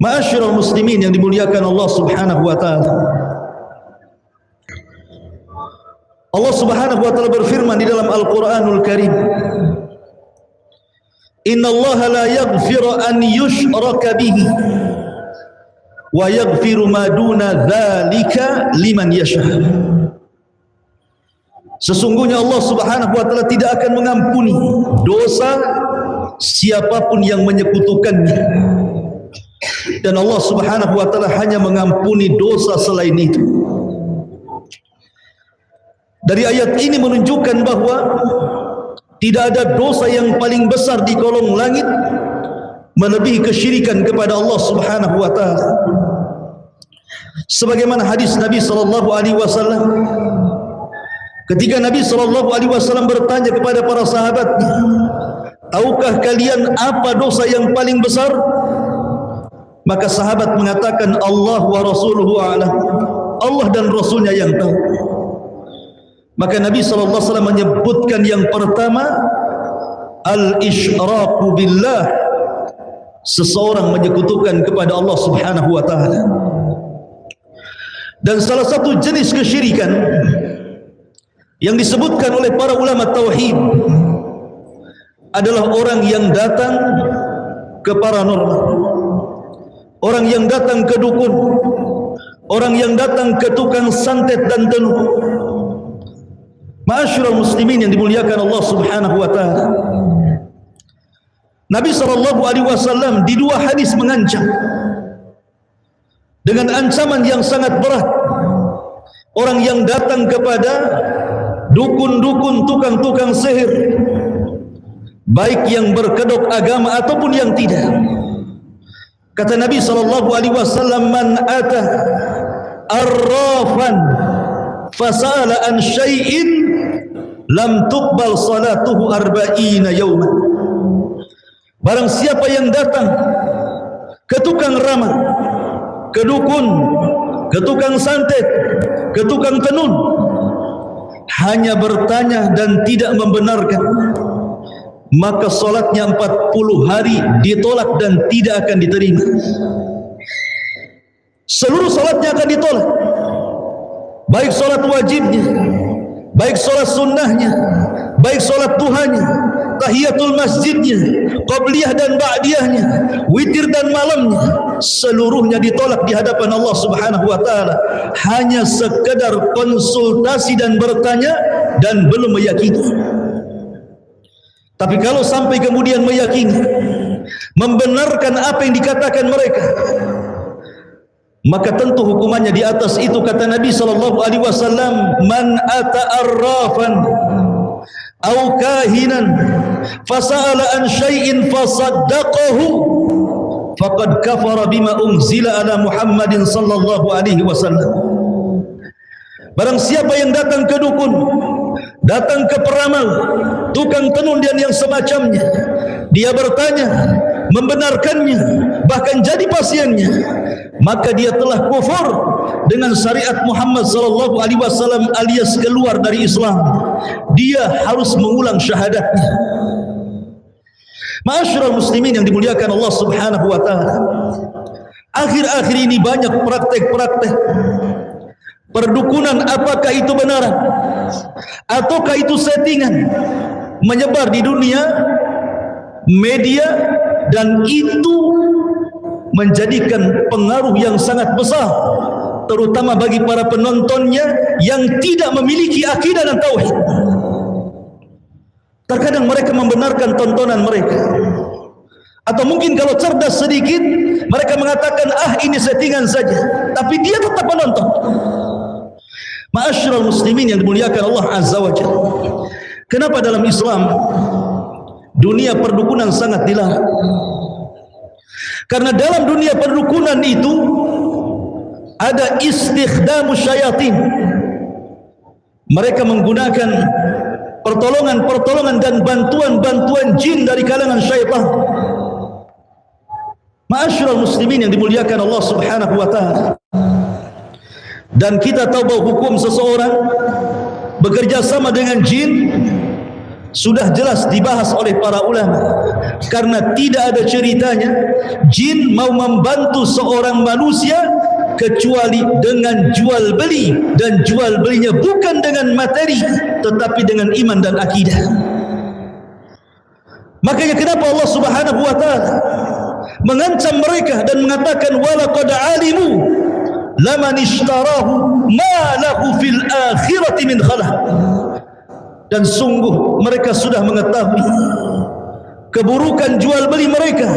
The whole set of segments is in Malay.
Ma'asyiral muslimin yang dimuliakan Allah Subhanahu wa taala. Allah Subhanahu wa taala berfirman di dalam Al-Qur'anul Karim, "Innallaha la yaghfiru an yushraka bihi wa yaghfiru ma duna dzalika liman yasha." Sesungguhnya Allah Subhanahu wa taala tidak akan mengampuni dosa siapapun yang menyekutukannya. Dan Allah Subhanahu wa taala hanya mengampuni dosa selain itu. Dari ayat ini menunjukkan bahwa tidak ada dosa yang paling besar di kolong langit melebihi kesyirikan kepada Allah Subhanahu wa taala. Sebagaimana hadis Nabi sallallahu alaihi wasallam, ketika Nabi sallallahu alaihi wasallam bertanya kepada para sahabatnya, "Tahukah kalian apa dosa yang paling besar?" Maka sahabat mengatakan, "Allah wa rasuluhu a'lam." Allah dan Rasulnya yang tahu. Maka Nabi SAW menyebutkan yang pertama, al-isyraku billah, seseorang menyekutukan kepada Allah Subhanahu wa ta'ala. Dan salah satu jenis kesyirikan yang disebutkan oleh para ulama tauhid adalah orang yang datang ke paranormal, orang yang datang ke dukun, orang yang datang ke tukang santet dan tenun. Ma'asyiral muslimin yang dimuliakan Allah Subhanahu wa taala. Nabi sallallahu alaihi wasallam di dua hadis mengancam dengan ancaman yang sangat berat orang yang datang kepada dukun-dukun, tukang-tukang sihir, baik yang berkedok agama ataupun yang tidak. Kata Nabi sallallahu alaihi wasallam, "Man ata arrafan fasala an syai'in lam tuqbal salatuhu arba'ina yawman." Barang siapa yang datang ke tukang ramal, ke dukun, ke tukang santet, ke tukang tenun, hanya bertanya dan tidak membenarkan, maka solatnya 40 hari ditolak dan tidak akan diterima. Seluruh solatnya akan ditolak, baik solat wajibnya, baik solat sunnahnya, baik solat duhanya, tahiyatul masjidnya, qabliyah dan ba'diyahnya, witir dan malamnya, seluruhnya ditolak di hadapan Allah Subhanahu wa taala. Hanya sekedar konsultasi dan bertanya dan belum meyakini. Tapi kalau sampai kemudian meyakini, membenarkan apa yang dikatakan mereka, maka tentu hukumannya di atas itu. Kata Nabi sallallahu alaihi wasallam, "Man ata arrafan aw kahinan fasa'ala an syai'in fasaddaqahu faqad kafara bima unzila ala Muhammadin sallallahu alaihi wasallam." Barang siapa yang datang ke dukun, datang ke peramal, tukang tenun dan yang semacamnya, dia bertanya, membenarkannya, bahkan jadi pasiennya, maka dia telah kufur dengan syariat Muhammad sallallahu alaihi wasallam alias keluar dari Islam. Dia harus mengulang syahadatnya. Ma'asyiral muslimin yang dimuliakan Allah Subhanahu wa taala. Akhir-akhir ini banyak praktek-praktek perdukunan, apakah itu benar ataukah itu settingan, menyebar di dunia media, dan itu menjadikan pengaruh yang sangat besar terutama bagi para penontonnya yang tidak memiliki akidah dan tauhid. Terkadang mereka membenarkan tontonan mereka, atau mungkin kalau cerdas sedikit mereka mengatakan, "Ah, ini settingan saja," tapi dia tetap menonton. Ma'asyiral muslimin yang dimuliakan Allah Azza wa Jalla. Kenapa dalam Islam dunia perdukunan sangat dilarang? Karena dalam dunia perdukunan itu ada istikhdamus syayatin. Mereka menggunakan pertolongan-pertolongan dan bantuan-bantuan jin dari kalangan syaitan. Ma'asyiral muslimin yang dimuliakan Allah Subhanahu wa taala. Dan kita tahu bahwa hukum seseorang bekerja sama dengan jin sudah jelas dibahas oleh para ulama, karena tidak ada ceritanya jin mau membantu seorang manusia kecuali dengan jual beli, dan jual belinya bukan dengan materi tetapi dengan iman dan akidah. Makanya kenapa Allah Subhanahu wa taala mengancam mereka dan mengatakan walaqad alimu laman ishtarahu ma lahu fil akhirati min khalaq. Dan sungguh mereka sudah mengetahui keburukan jual beli mereka,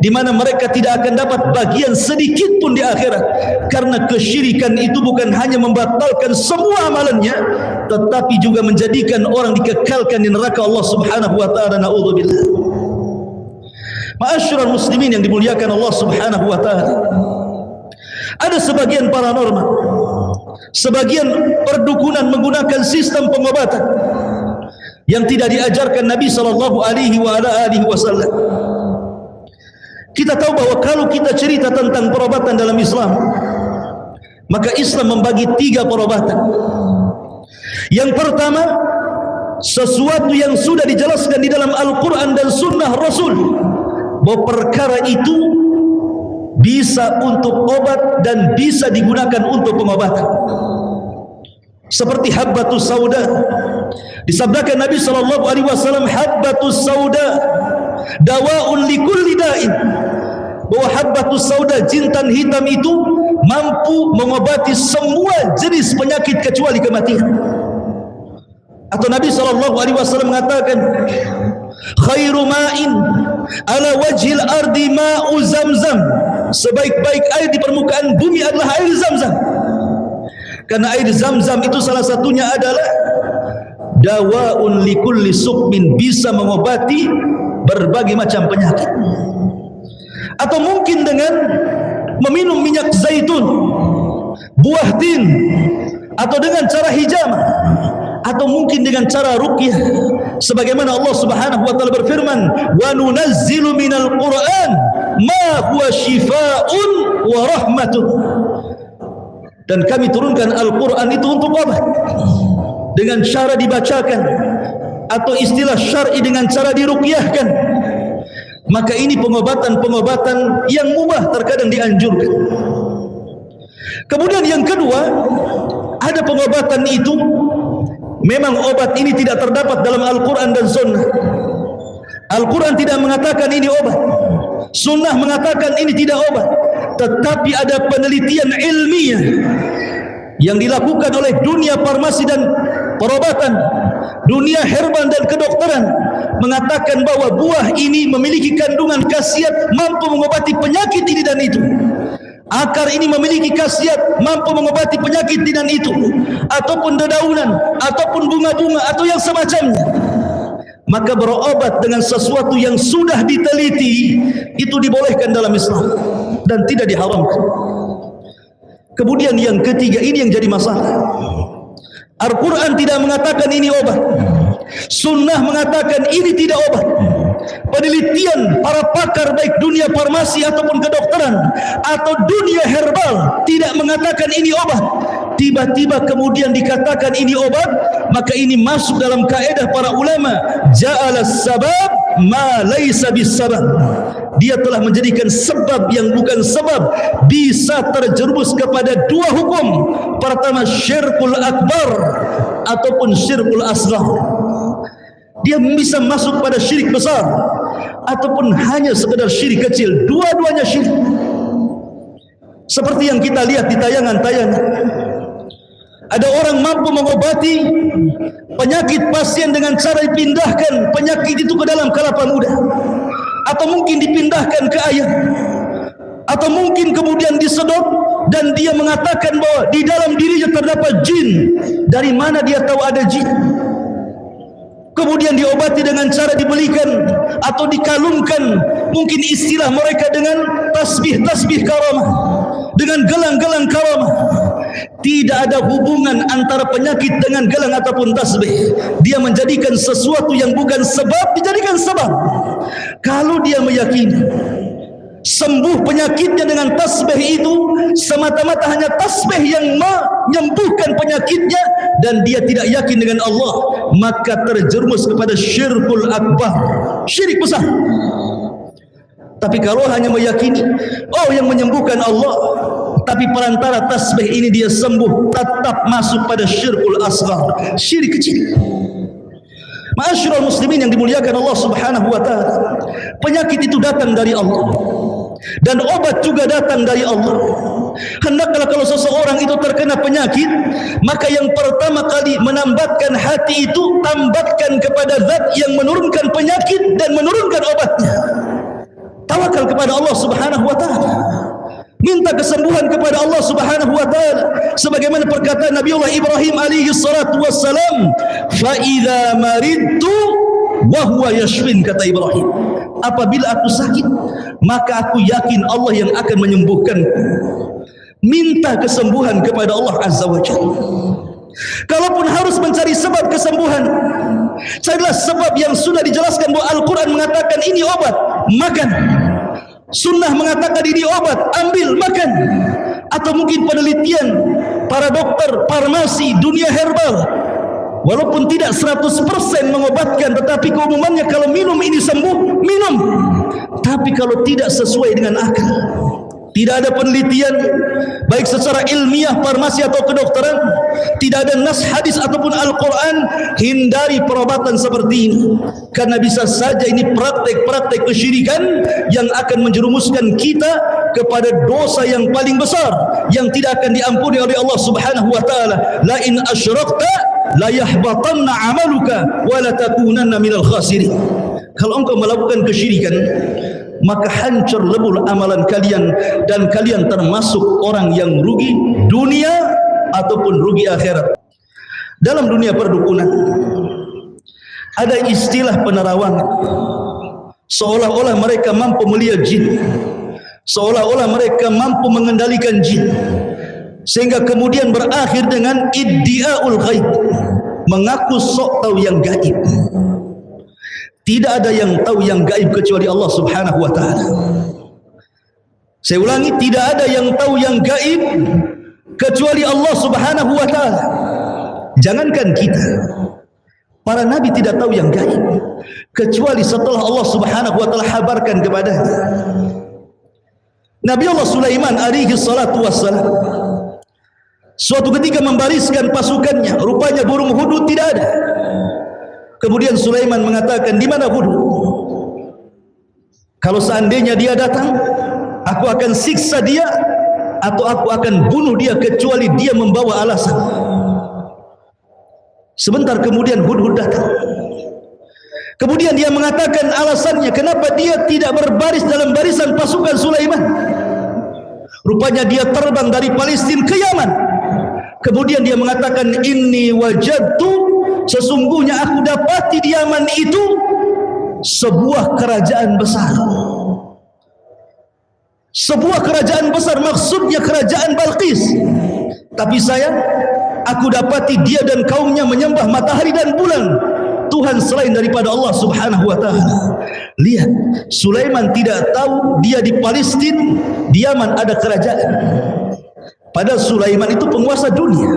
di mana mereka tidak akan dapat bagian sedikit pun di akhirat, karena kesyirikan itu bukan hanya membatalkan semua amalannya, tetapi juga menjadikan orang dikekalkan di neraka Allah Subhanahu wa taala. Na'udzubillah. Ma'asyiral muslimin yang dimuliakan Allah Subhanahu wa taala. Ada sebagian paranormal, sebagian perdukunan menggunakan sistem pengobatan yang tidak diajarkan Nabi sallallahu alaihi wasallam. Kita tahu bahwa kalau kita cerita tentang perobatan dalam Islam, maka Islam membagi 3 perobatan. Yang pertama, sesuatu yang sudah dijelaskan di dalam Al-Quran dan Sunnah Rasul, bahwa perkara itu bisa untuk obat dan bisa digunakan untuk pengobatan. Seperti habbatus sauda, disabdakan Nabi sallallahu alaihi wasallam, habbatus sauda dawaun likulli da'in, bahwa habbatus sauda, jintan hitam itu mampu mengobati semua jenis penyakit kecuali kematian. Atau Nabi sallallahu alaihi wasallam mengatakan, khairu ma'in ala wajhil ardi ma'u zamzam, sebaik-baik air di permukaan bumi adalah air Zamzam. Karena air Zamzam itu salah satunya adalah dawaun likulli suqmin, bisa mengobati berbagai macam penyakit. Atau mungkin dengan meminum minyak zaitun, buah tin, atau dengan cara hijamah, atau mungkin dengan cara ruqyah, sebagaimana Allah Subhanahu wa taala berfirman, wa nunazzilu minal Qur'an ma huwa shifaa'un wa rahmatun, dan kami turunkan Al-Quran itu untuk obat dengan cara dibacakan, atau istilah syar'i dengan cara diruqyahkan. Maka ini pengobatan-pengobatan yang mubah, terkadang dianjurkan. Kemudian yang kedua, ada pengobatan itu memang obat ini tidak terdapat dalam Al-Quran dan Sunnah. Al-Quran tidak mengatakan ini obat, Sunnah mengatakan ini tidak obat, tetapi ada penelitian ilmiah yang dilakukan oleh dunia farmasi dan perobatan, dunia herbal dan kedokteran, mengatakan bahwa buah ini memiliki kandungan khasiat mampu mengobati penyakit ini dan itu. Akar ini memiliki khasiat mampu mengobati penyakit ini dan itu, ataupun dedaunan, ataupun bunga-bunga, atau yang semacamnya. Maka berobat dengan sesuatu yang sudah diteliti itu dibolehkan dalam Islam dan tidak diharamkan. Kemudian yang ketiga, ini yang jadi masalah. Al-Quran tidak mengatakan ini obat, Sunnah mengatakan ini tidak obat. Penelitian para pakar baik dunia farmasi ataupun kedokteran atau dunia herbal tidak mengatakan ini obat. Tiba-tiba kemudian dikatakan ini obat, maka ini masuk dalam kaedah para ulama, ja'alas sabab ma laysa bis-sabab. Dia telah menjadikan sebab yang bukan sebab, bisa terjerumus kepada 2 hukum. Pertama, syirkul akbar ataupun syirkul asghar. Dia bisa masuk pada syirik besar ataupun hanya sekedar syirik kecil, dua-duanya syirik. Seperti yang kita lihat di tayangan-tayangan, ada orang mampu mengobati penyakit pasien dengan cara dipindahkan penyakit itu ke dalam kelapa muda, atau mungkin dipindahkan ke ayam, atau mungkin kemudian disedot, dan dia mengatakan bahwa di dalam dirinya terdapat jin. Dari mana dia tahu ada jin? Kemudian diobati dengan cara dibelikan atau dikalungkan, mungkin istilah mereka dengan tasbih-tasbih karamah, dengan gelang-gelang karamah. Tidak ada hubungan antara penyakit dengan gelang ataupun tasbih. Dia menjadikan sesuatu yang bukan sebab dijadikan sebab. Kalau dia meyakini sembuh penyakitnya dengan tasbih itu semata-mata hanya tasbih yang menyembuhkan penyakitnya, dan dia tidak yakin dengan Allah, maka terjerumus kepada syirkul akbar, syirik besar. Tapi kalau hanya meyakini yang menyembuhkan Allah, tapi perantara tasbih ini dia sembuh, tetap masuk pada syirkul asghar, syirik kecil. Ma'asyiral muslimin yang dimuliakan Allah Subhanahu wa taala, penyakit itu datang dari Allah dan obat juga datang dari Allah. Hendaklah kalau seseorang itu terkena penyakit, maka yang pertama kali menambatkan hati itu, tambatkan kepada zat yang menurunkan penyakit dan menurunkan obatnya. Tawakal kepada Allah Subhanahu wa taala, minta kesembuhan kepada Allah Subhanahu wa taala, sebagaimana perkataan Nabiullah Ibrahim alaihi salatu wassalam, fa idza maridtu wa huwa yashfin, kata Ibrahim, apabila aku sakit maka aku yakin Allah yang akan menyembuhkanku. Minta kesembuhan kepada Allah Azza wa Jalla. Kalaupun harus mencari sebab kesembuhan, carilah sebab yang sudah dijelaskan bahwa Al-Quran mengatakan ini obat, makan. Sunnah mengatakan ini obat, ambil, makan. Atau mungkin penelitian para dokter, farmasi, dunia herbal, walaupun tidak 100% mengobatkan, tetapi keumumannya kalau minum ini sembuh, minum. Tapi kalau tidak sesuai dengan akal, tidak ada penelitian baik secara ilmiah, farmasi atau kedokteran, tidak ada nas hadis ataupun Al-Quran, hindari perobatan seperti ini, karena bisa saja ini praktek-praktek kesyirikan yang akan menjerumuskan kita kepada dosa yang paling besar yang tidak akan diampuni oleh Allah Subhanahu wa taala. La in asyrakta la yahbatanna amaluka wa la takunanna minal khasirin. Kalau engkau melakukan kesyirikan, maka hancur lebur amalan kalian dan kalian termasuk orang yang rugi dunia ataupun rugi akhirat. Dalam dunia perdukunan ada istilah penerawangan, seolah-olah mereka mampu melihat jin, seolah-olah mereka mampu mengendalikan jin, sehingga kemudian berakhir dengan iddiaul ghaib, mengaku sok tahu yang gaib. Tidak ada yang tahu yang gaib kecuali Allah Subhanahu wa taala. Saya ulangi, tidak ada yang tahu yang gaib kecuali Allah Subhanahu wa taala. Jangankan kita, para nabi tidak tahu yang gaib kecuali setelah Allah Subhanahu wa taala habarkan kepadanya. Nabi Allah Sulaiman alaihi salatu wassalam suatu ketika membariskan pasukannya, rupanya burung hudud tidak ada. Kemudian Sulaiman mengatakan, di mana hudud? Kalau seandainya dia datang, aku akan siksa dia atau aku akan bunuh dia kecuali dia membawa alasan. Sebentar kemudian hudud datang. Kemudian dia mengatakan alasannya kenapa dia tidak berbaris dalam barisan pasukan Sulaiman. Rupanya dia terbang dari Palestina ke Yaman. Kemudian dia mengatakan, inni wajadtu, sesungguhnya aku dapati di Yaman itu sebuah kerajaan besar. Sebuah kerajaan besar, maksudnya kerajaan Balqis. Tapi sayang, aku dapati dia dan kaumnya menyembah matahari dan bulan, Tuhan selain daripada Allah Subhanahu wa taala. Lihat, Sulaiman tidak tahu dia di Palestina, di Yaman ada kerajaan. Padahal Sulaiman itu penguasa dunia.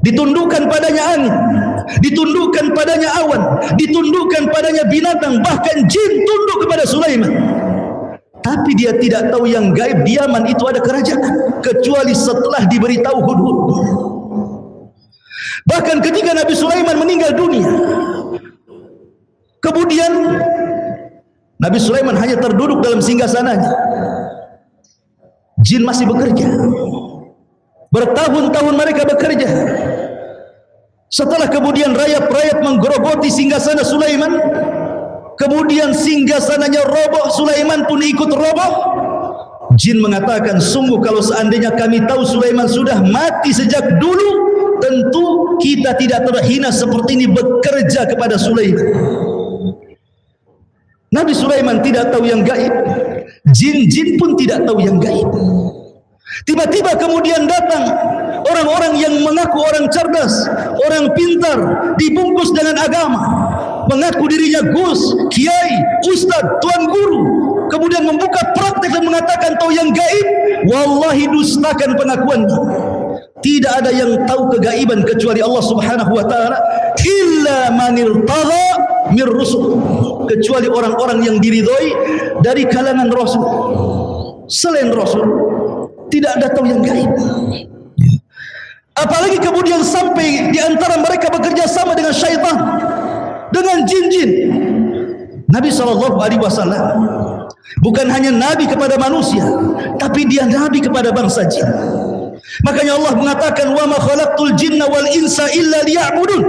Ditundukkan padanya angin, ditundukkan padanya awan, ditundukkan padanya binatang, bahkan jin tunduk kepada Sulaiman. Tapi dia tidak tahu yang gaib di Yaman itu ada kerajaan, kecuali setelah diberitahu hudud. Bahkan ketika Nabi Sulaiman meninggal dunia, kemudian Nabi Sulaiman hanya terduduk dalam singgasananya, jin masih bekerja. Bertahun-tahun mereka bekerja. Setelah kemudian rayap-rayap menggerogoti singgasana Sulaiman, kemudian singgasananya roboh, Sulaiman pun ikut roboh. Jin mengatakan, sungguh kalau seandainya kami tahu Sulaiman sudah mati sejak dulu, tentu kita tidak terhina seperti ini bekerja kepada Sulaiman. Nabi Sulaiman tidak tahu yang gaib, jin-jin pun tidak tahu yang gaib. Tiba-tiba kemudian datang orang-orang yang mengaku orang cerdas, orang pintar, dibungkus dengan agama, mengaku dirinya gus, kiai, ustaz, tuan guru. kemudian membuka praktek dan mengatakan tahu yang gaib, wallahi dustakan pengakuannya. Tidak ada yang tahu kegaiban kecuali Allah Subhanahu wa taala, illa man irtada mir rusul, kecuali orang-orang yang diridhoi dari kalangan rasul. Selain rasul tidak ada tahu yang gaib. Apalagi kemudian sampai di antara mereka bekerja sama dengan syaitan, dengan jin-jin. Nabi SAW bukan hanya nabi kepada manusia, tapi dia nabi kepada bangsa jin. Makanya Allah mengatakan, wa ma khalaqtul jinna wal insa illa liya'budun.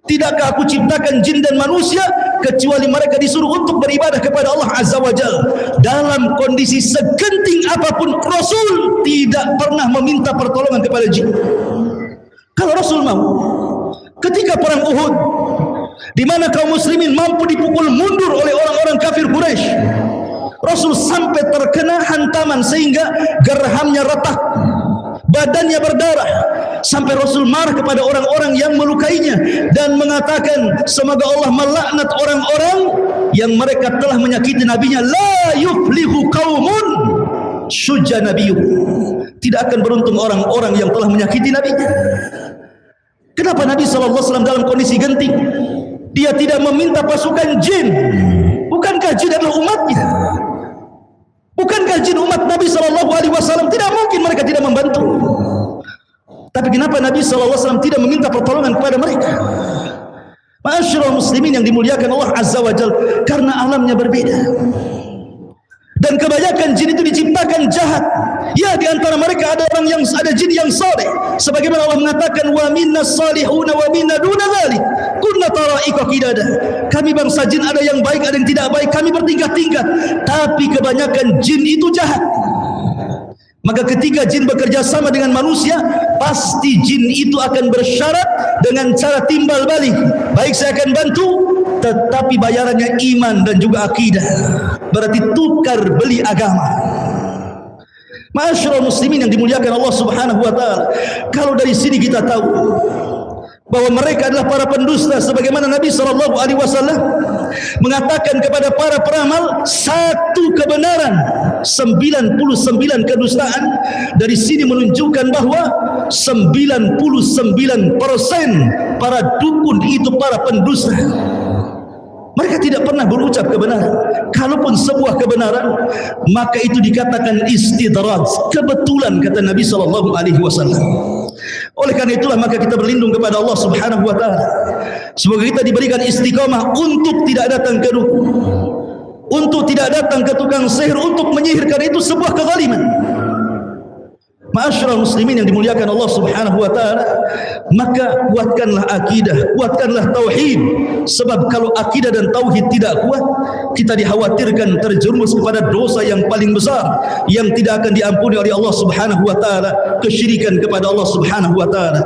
Tidakkah aku ciptakan jin dan manusia kecuali mereka disuruh untuk beribadah kepada Allah Azza wa Jalla. Dalam kondisi segenting apapun, Rasul tidak pernah meminta pertolongan kepada jin. Kalau Rasul mau, ketika perang Uhud, di mana kaum muslimin mampu dipukul mundur oleh orang-orang kafir Quraisy, Rasul sampai terkena hantaman sehingga gerhamnya retak, badannya berdarah, sampai Rasul marah kepada orang-orang yang melukainya dan mengatakan, semoga Allah melaknat orang-orang yang mereka telah menyakiti nabinya. La yuflihu qaumun syujja nabiyyu. Tidak akan beruntung orang-orang yang telah menyakiti nabinya. Kenapa Nabi SAW dalam kondisi genting dia tidak meminta pasukan jin? Bukankah jin adalah umatnya? Bukankah jin umat Nabi SAW? Tidak mungkin mereka tidak membantu. Tapi kenapa Nabi SAW tidak meminta pertolongan kepada mereka? Ma'asyiral muslimin yang dimuliakan Allah Azza wa Jalla, karena alamnya berbeda. Dan kebanyakan jin itu diciptakan jahat. Ya, di antara mereka ada orang yang ada jin yang saleh. Sebagaimana Allah mengatakan, wa minnas salihuna wa minna duna dzalik kunna tara'iqa qidada. Kami bangsa jin ada yang baik, ada yang tidak baik. Kami bertingkat-tingkat. Tapi kebanyakan jin itu jahat. Maka ketika jin bekerja sama dengan manusia, pasti jin itu akan bersyarat dengan cara timbal balik. Baik, saya akan bantu, tetapi bayarannya iman dan juga akidah. Berarti tukar beli agama. Ma'asyiral muslimin yang dimuliakan Allah Subhanahu wa taala, kalau dari sini kita tahu bahwa mereka adalah para pendusta, sebagaimana Nabi SAW mengatakan kepada para peramal, satu kebenaran 99 kedustaan. Dari sini menunjukkan bahwa 99% para dukun itu para pendusta. Mereka tidak pernah berucap kebenaran. Kalaupun sebuah kebenaran, maka itu dikatakan istidraj, kebetulan, kata Nabi SAW. Oleh karena itulah maka kita berlindung kepada Allah Subhanahu wa taala. Semoga kita diberikan istiqamah untuk tidak datang ke dukun, untuk tidak datang ke tukang sihir untuk menyihir, karena itu sebuah kezaliman. Ma'asyiral muslimin yang dimuliakan Allah Subhanahu wa taala, maka kuatkanlah akidah, kuatkanlah tauhid. Sebab kalau akidah dan tauhid tidak kuat, kita dikhawatirkan terjerumus kepada dosa yang paling besar yang tidak akan diampuni oleh Allah Subhanahu wa taala, kesyirikan kepada Allah Subhanahu wa taala.